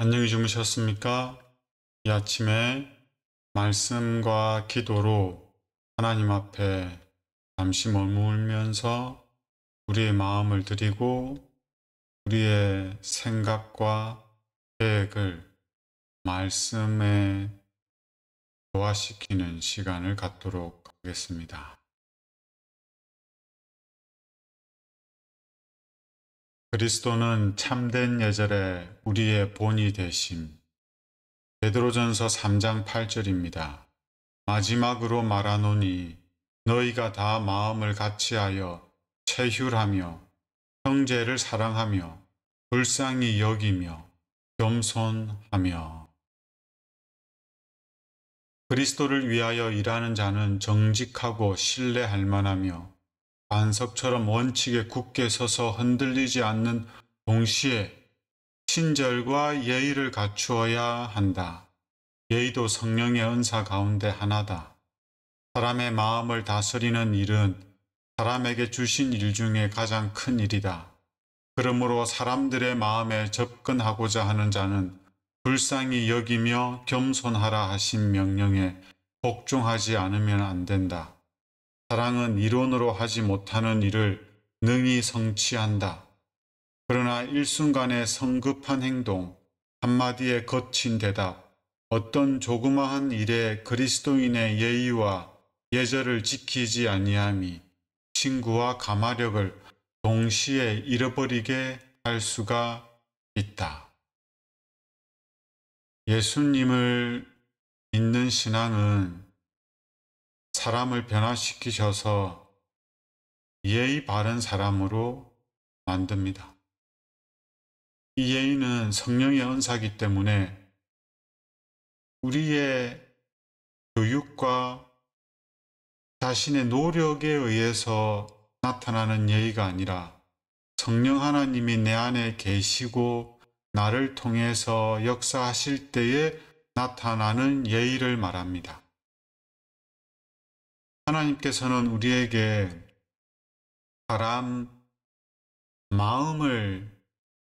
안녕히 주무셨습니까? 이 아침에 말씀과 기도로 하나님 앞에 잠시 머물면서 우리의 마음을 드리고 우리의 생각과 계획을 말씀에 조화시키는 시간을 갖도록 하겠습니다. 그리스도는 참된 예절에 우리의 본이 되심. 베드로전서 3장 8절입니다. 마지막으로 말하노니 너희가 다 마음을 같이하여 체휼하며 형제를 사랑하며 불쌍히 여기며 겸손하며. 그리스도를 위하여 일하는 자는 정직하고 신뢰할 만하며 반석처럼 원칙에 굳게 서서 흔들리지 않는 동시에 친절과 예의를 갖추어야 한다. 예의도 성령의 은사 가운데 하나다. 사람의 마음을 다스리는 일은 사람에게 주신 일 중에 가장 큰 일이다. 그러므로 사람들의 마음에 접근하고자 하는 자는 불쌍히 여기며 겸손하라 하신 명령에 복종하지 않으면 안 된다. 사랑은 이론으로 하지 못하는 일을 능히 성취한다. 그러나 일순간의 성급한 행동, 한마디의 거친 대답, 어떤 조그마한 일에 그리스도인의 예의와 예절을 지키지 아니함이 친구와 가마력을 동시에 잃어버리게 할 수가 있다. 예수님을 믿는 신앙은 사람을 변화시키셔서 예의 바른 사람으로 만듭니다. 이 예의는 성령의 은사이기 때문에 우리의 교육과 자신의 노력에 의해서 나타나는 예의가 아니라 성령 하나님이 내 안에 계시고 나를 통해서 역사하실 때에 나타나는 예의를 말합니다. 하나님께서는 우리에게 사람 마음을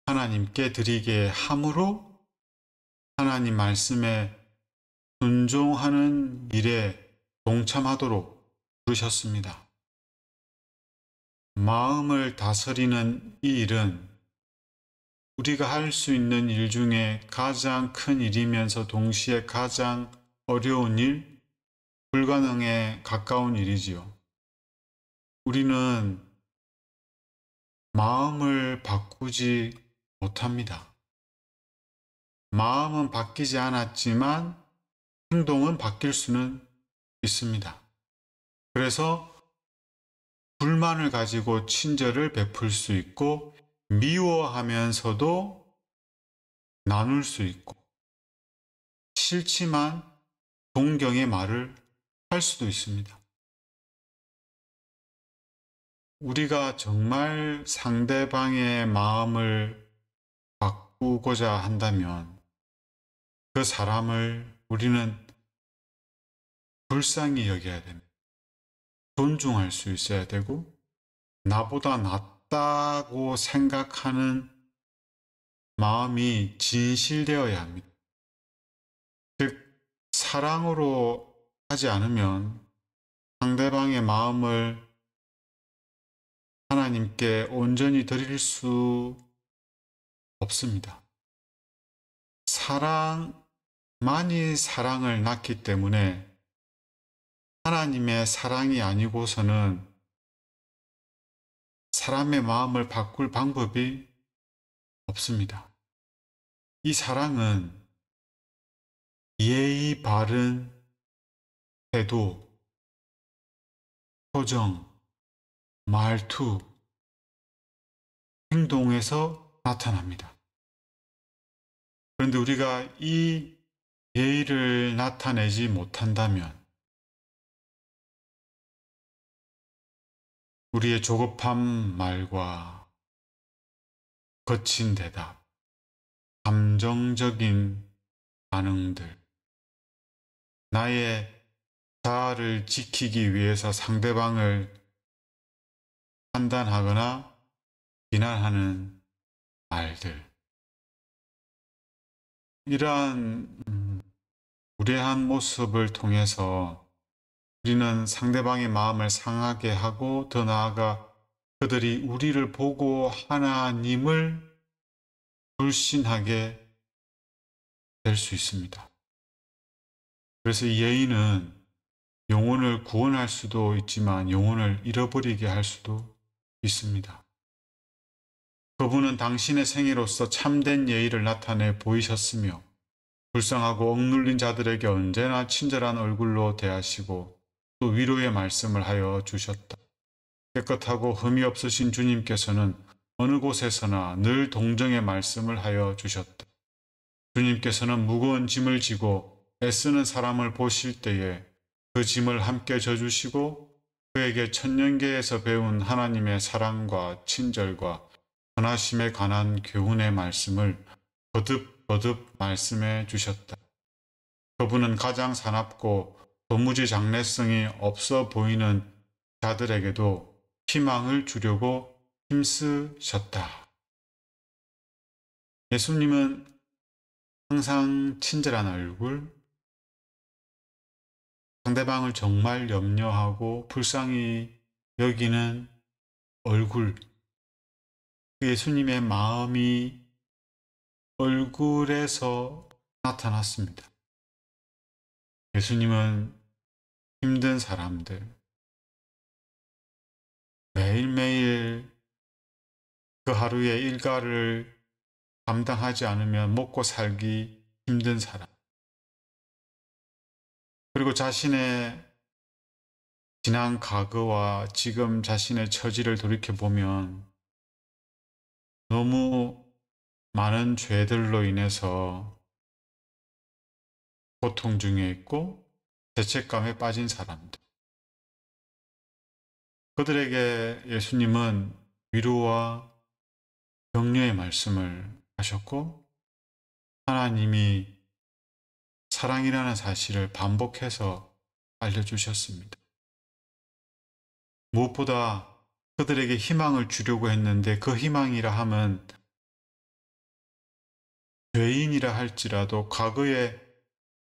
하나님께 드리게 함으로 하나님 말씀에 순종하는 일에 동참하도록 부르셨습니다. 마음을 다스리는 이 일은 우리가 할 수 있는 일 중에 가장 큰 일이면서 동시에 가장 어려운 일, 불가능에 가까운 일이지요. 우리는 마음을 바꾸지 못합니다. 마음은 바뀌지 않았지만 행동은 바뀔 수는 있습니다. 그래서 불만을 가지고 친절을 베풀 수 있고 미워하면서도 나눌 수 있고 싫지만 동경의 말을 할 수도 있습니다. 우리가 정말 상대방의 마음을 바꾸고자 한다면 그 사람을 우리는 불쌍히 여겨야 됩니다. 존중할 수 있어야 되고 나보다 낫다고 생각하는 마음이 진실되어야 합니다. 즉 사랑으로 하지 않으면 상대방의 마음을 하나님께 온전히 드릴 수 없습니다. 사랑만이 사랑을 낳기 때문에 하나님의 사랑이 아니고서는 사람의 마음을 바꿀 방법이 없습니다. 이 사랑은 예의 바른 태도, 표정, 말투, 행동에서 나타납니다. 그런데 우리가 이 예의를 나타내지 못한다면 우리의 조급한 말과 거친 대답, 감정적인 반응들, 나의 자아를 지키기 위해서 상대방을 판단하거나 비난하는 말들, 이러한 무례한 모습을 통해서 우리는 상대방의 마음을 상하게 하고 더 나아가 그들이 우리를 보고 하나님을 불신하게 될 수 있습니다. 그래서 이 여인은 영혼을 구원할 수도 있지만 영혼을 잃어버리게 할 수도 있습니다. 그분은 당신의 생애로서 참된 예의를 나타내 보이셨으며 불쌍하고 억눌린 자들에게 언제나 친절한 얼굴로 대하시고 또 위로의 말씀을 하여 주셨다. 깨끗하고 흠이 없으신 주님께서는 어느 곳에서나 늘 동정의 말씀을 하여 주셨다. 주님께서는 무거운 짐을 지고 애쓰는 사람을 보실 때에 그 짐을 함께 져주시고 그에게 천년계에서 배운 하나님의 사랑과 친절과 선하심에 관한 교훈의 말씀을 거듭 말씀해 주셨다. 그분은 가장 사납고 도무지 장래성이 없어 보이는 자들에게도 희망을 주려고 힘쓰셨다. 예수님은 항상 친절한 얼굴, 상대방을 정말 염려하고 불쌍히 여기는 얼굴, 예수님의 마음이 얼굴에서 나타났습니다. 예수님은 힘든 사람들, 매일매일 그 하루의 일과를 감당하지 않으면 먹고 살기 힘든 사람, 그리고 자신의 지난 과거와 지금 자신의 처지를 돌이켜보면 너무 많은 죄들로 인해서 고통 중에 있고 죄책감에 빠진 사람들. 그들에게 예수님은 위로와 격려의 말씀을 하셨고 하나님이 사랑이라는 사실을 반복해서 알려주셨습니다. 무엇보다 그들에게 희망을 주려고 했는데 그 희망이라 함은 죄인이라 할지라도 과거에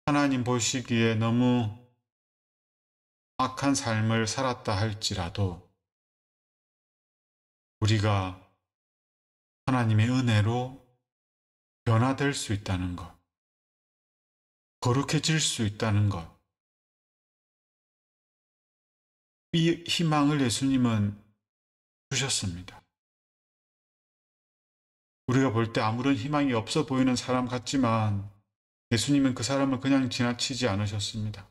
하나님 보시기에 너무 악한 삶을 살았다 할지라도 우리가 하나님의 은혜로 변화될 수 있다는 것, 거룩해질 수 있다는 것, 이 희망을 예수님은 주셨습니다. 우리가 볼 때 아무런 희망이 없어 보이는 사람 같지만 예수님은 그 사람을 그냥 지나치지 않으셨습니다.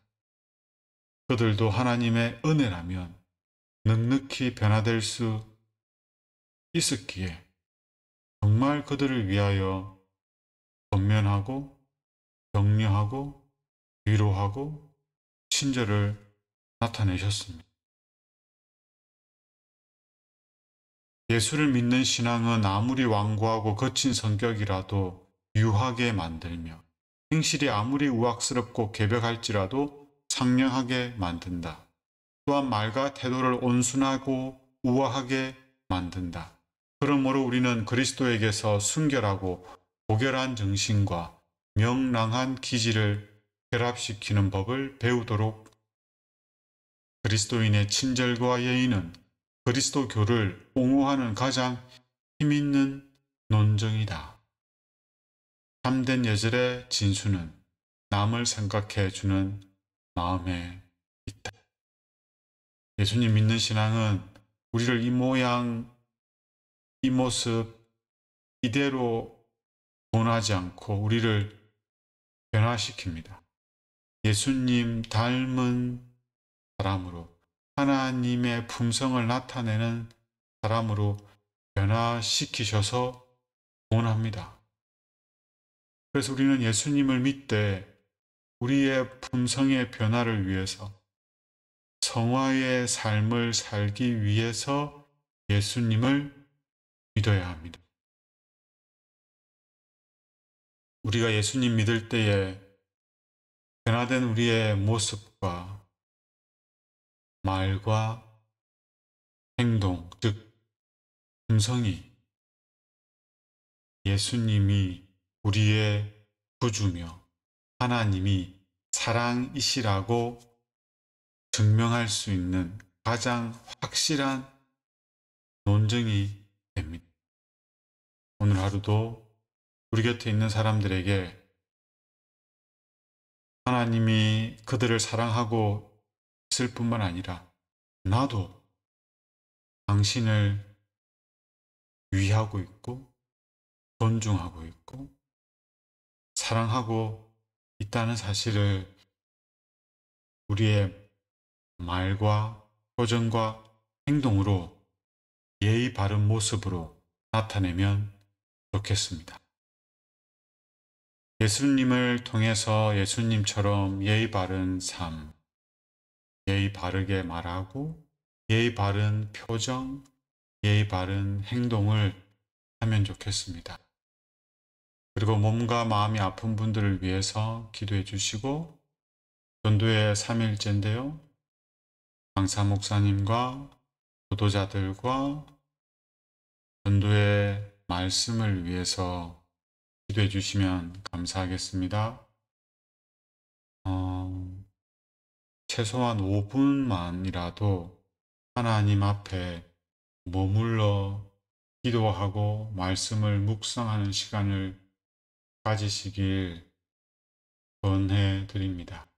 그들도 하나님의 은혜라면 넉넉히 변화될 수 있었기에 정말 그들을 위하여 권면하고 격려하고 위로하고 친절을 나타내셨습니다. 예수를 믿는 신앙은 아무리 완고하고 거친 성격이라도 유하게 만들며 행실이 아무리 우악스럽고 개벽할지라도 상냥하게 만든다. 또한 말과 태도를 온순하고 우아하게 만든다. 그러므로 우리는 그리스도에게서 순결하고 고결한 정신과 명랑한 기질을 결합시키는 법을 배우도록 그리스도인의 친절과 예의는 그리스도교를 옹호하는 가장 힘있는 논정이다. 참된 예절의 진수는 남을 생각해 주는 마음에 있다. 예수님 믿는 신앙은 우리를 이 모양, 이 모습 이대로 원하지 않고 우리를 변화시킵니다. 예수님 닮은 사람으로 하나님의 품성을 나타내는 사람으로 변화시키셔서 원합니다. 그래서 우리는 예수님을 믿되 우리의 품성의 변화를 위해서 성화의 삶을 살기 위해서 예수님을 믿어야 합니다. 우리가 예수님 믿을 때에 변화된 우리의 모습과 말과 행동, 즉 품성이 예수님이 우리의 구주며 하나님이 사랑이시라고 증명할 수 있는 가장 확실한 논증이 됩니다. 오늘 하루도 우리 곁에 있는 사람들에게 하나님이 그들을 사랑하고 있을 뿐만 아니라 나도 당신을 위하고 있고 존중하고 있고 사랑하고 있다는 사실을 우리의 말과 표정과 행동으로 예의 바른 모습으로 나타내면 좋겠습니다. 예수님을 통해서 예수님처럼 예의 바른 삶, 예의 바르게 말하고 예의 바른 표정, 예의 바른 행동을 하면 좋겠습니다. 그리고 몸과 마음이 아픈 분들을 위해서 기도해 주시고 전도의 3일째인데요. 강사 목사님과 도도자들과 전도의 말씀을 위해서 기도해 주시면 감사하겠습니다. 최소한 5분만이라도 하나님 앞에 머물러 기도하고 말씀을 묵상하는 시간을 가지시길 권해 드립니다.